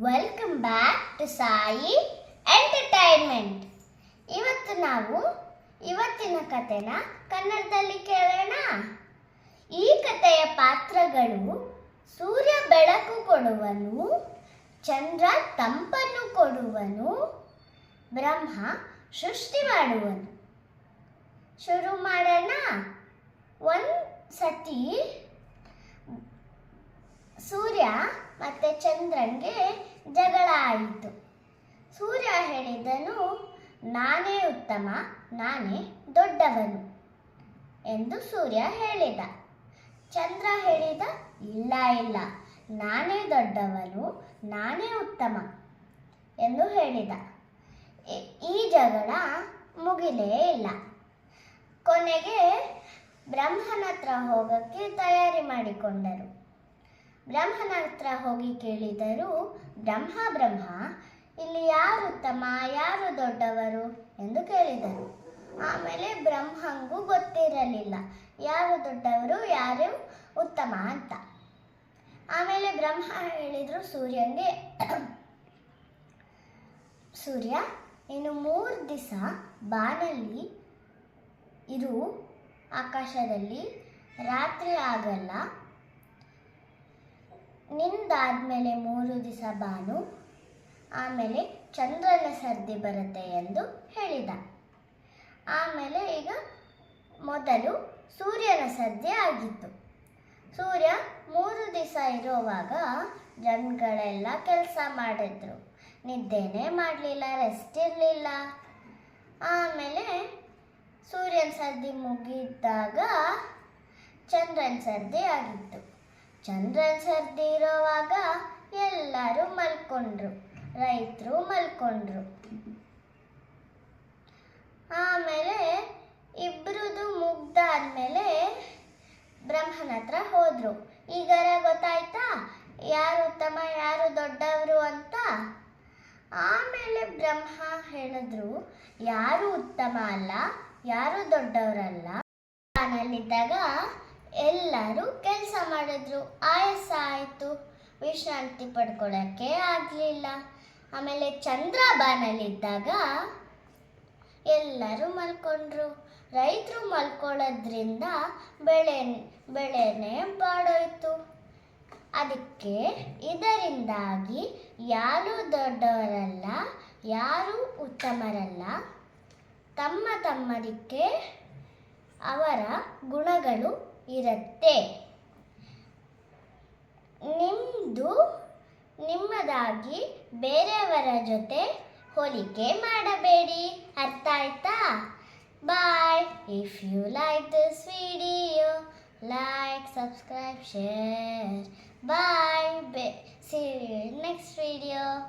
Welcome back to Sai entertainment. ಇವತ್ತು ನಾವು ಇವತ್ತಿನ ಕಥೆನ ಕನ್ನಡದಲ್ಲಿ ಕೇಳೋಣ. ಈ ಕಥೆಯ ಪಾತ್ರಗಳು: ಸೂರ್ಯ ಬೆಳಕು ಕೊಡುವನು, ಚಂದ್ರ ತಂಪನ್ನು ಕೊಡುವನು, ಬ್ರಹ್ಮ ಸೃಷ್ಟಿ ಮಾಡುವನು. ಶುರು ಮಾಡೋಣ. ಒಂದು ಸತಿ ಸೂರ್ಯ ಮತ್ತೆ ಚಂದ್ರನ್ಗೆ ಜಗಳ ಆಯಿತು. ಸೂರ್ಯ ಹೇಳಿದನು, ನಾನೇ ಉತ್ತಮ, ನಾನೇ ದೊಡ್ಡವನು ಎಂದು ಸೂರ್ಯ ಹೇಳಿದ. ಚಂದ್ರ ಹೇಳಿದ, ಇಲ್ಲ ಇಲ್ಲ, ನಾನೇ ದೊಡ್ಡವನು, ನಾನೇ ಉತ್ತಮ ಎಂದು ಹೇಳಿದ. ಈ ಜಗಳ ಮುಗಿಲೇ ಇಲ್ಲ. ಕೊನೆಗೆ ಬ್ರಹ್ಮನ ಹತ್ರ ಹೋಗಕ್ಕೆ ತಯಾರಿ ಮಾಡಿಕೊಂಡರು. ಬ್ರಹ್ಮನ ಹತ್ರ ಹೋಗಿ ಕೇಳಿದರು, ಬ್ರಹ್ಮ, ಇಲ್ಲಿ ಯಾರು ಉತ್ತಮ, ಯಾರು ದೊಡ್ಡವರು ಎಂದು ಕೇಳಿದರು. ಆಮೇಲೆ ಬ್ರಹ್ಮಂಗೂ ಗೊತ್ತಿರಲಿಲ್ಲ ಯಾರು ದೊಡ್ಡವರು ಯಾರು ಉತ್ತಮ ಅಂತ. ಆಮೇಲೆ ಬ್ರಹ್ಮ ಹೇಳಿದರು ಸೂರ್ಯಂಗೆ, ಸೂರ್ಯ, ಇನ್ನು 3 ದಿವಸ ಬಾನಲ್ಲಿ ಇರು, ಆಕಾಶದಲ್ಲಿ ರಾತ್ರಿ ಆಗಲ್ಲ, ನಿಂದಾದ್ಮೇಲೆ 3 ದಿವಸ ಬಾನು, ಆಮೇಲೆ ಚಂದ್ರನ ಸರ್ದಿ ಬರುತ್ತೆ ಎಂದು ಹೇಳಿದ. ಆಮೇಲೆ ಈಗ ಮೊದಲು ಸೂರ್ಯನ ಸರ್ದಿ ಆಗಿತ್ತು. ಸೂರ್ಯ 3 ದಿವಸ ಇರೋವಾಗ ಜನಗಳೆಲ್ಲ ಕೆಲಸ ಮಾಡಿದ್ರು. ನಿದ್ದೆನೇ ಮಾಡಲಿಲ್ಲ, ರೆಸ್ಟ್ ಇರಲಿಲ್ಲ. ಆಮೇಲೆ ಸೂರ್ಯನ ಸರ್ದಿ ಮುಗಿದಾಗ ಚಂದ್ರನ ಸರ್ದಿ ಆಗಿತ್ತು. ಚಂದ್ರನ ಸರ್ದಿ ಇರೋವಾಗ ಎಲ್ಲರೂ ಮಲ್ಕೊಂಡ್ರು, ರೈತರು ಮಲ್ಕೊಂಡ್ರು. ಆಮೇಲೆ ಇಬ್ಬರದು ಮುಗ್ದಾದ್ಮೇಲೆ ಬ್ರಹ್ಮನ ಹತ್ರ ಹೋದ್ರು. ಈಗಾರ ಗೊತ್ತಾಯ್ತಾ ಯಾರು ಉತ್ತಮ ಯಾರು ದೊಡ್ಡವರು ಅಂತ. ಆಮೇಲೆ ಬ್ರಹ್ಮ ಹೇಳಿದ್ರು, ಯಾರು ಉತ್ತಮ ಅಲ್ಲ, ಯಾರು ದೊಡ್ಡವರಲ್ಲ. ನಾನಲ್ಲಿದ್ದಾಗ ಎಲ್ಲರೂ ಕೆಲಸ ಮಾಡಿದ್ರು, ಆಯಾಸ ಆಯಿತು, ವಿಶ್ರಾಂತಿ ಪಡ್ಕೊಳ್ಳೋಕ್ಕೆ ಆಗಲಿಲ್ಲ. ಆಮೇಲೆ ಚಂದ್ರ ಬಾನಲ್ಲಿದ್ದಾಗ ಎಲ್ಲರೂ ಮಲ್ಕೊಂಡ್ರು. ರೈತರು ಮಲ್ಕೊಳ್ಳೋದ್ರಿಂದ ಬೆಳೆನೇ ಬಾಡೋಯ್ತು. ಅದಕ್ಕೆ ಇದರಿಂದಾಗಿ ಯಾರು ದೊಡ್ಡವರಲ್ಲ, ಯಾರು ಉತ್ತಮರಲ್ಲ, ತಮ್ಮದಕ್ಕೆ ಅವರ ಗುಣಗಳು ಇರುತ್ತೆ. ನಿಮ್ಮದಾಗಿ ಬೇರೆಯವರ ಜೊತೆ ಹೋಲಿಕೆ ಮಾಡಬೇಡಿ. ಅರ್ಥ ಆಯ್ತಾ? Bye. If you like this video, like, subscribe, share. Bye. See you in next video.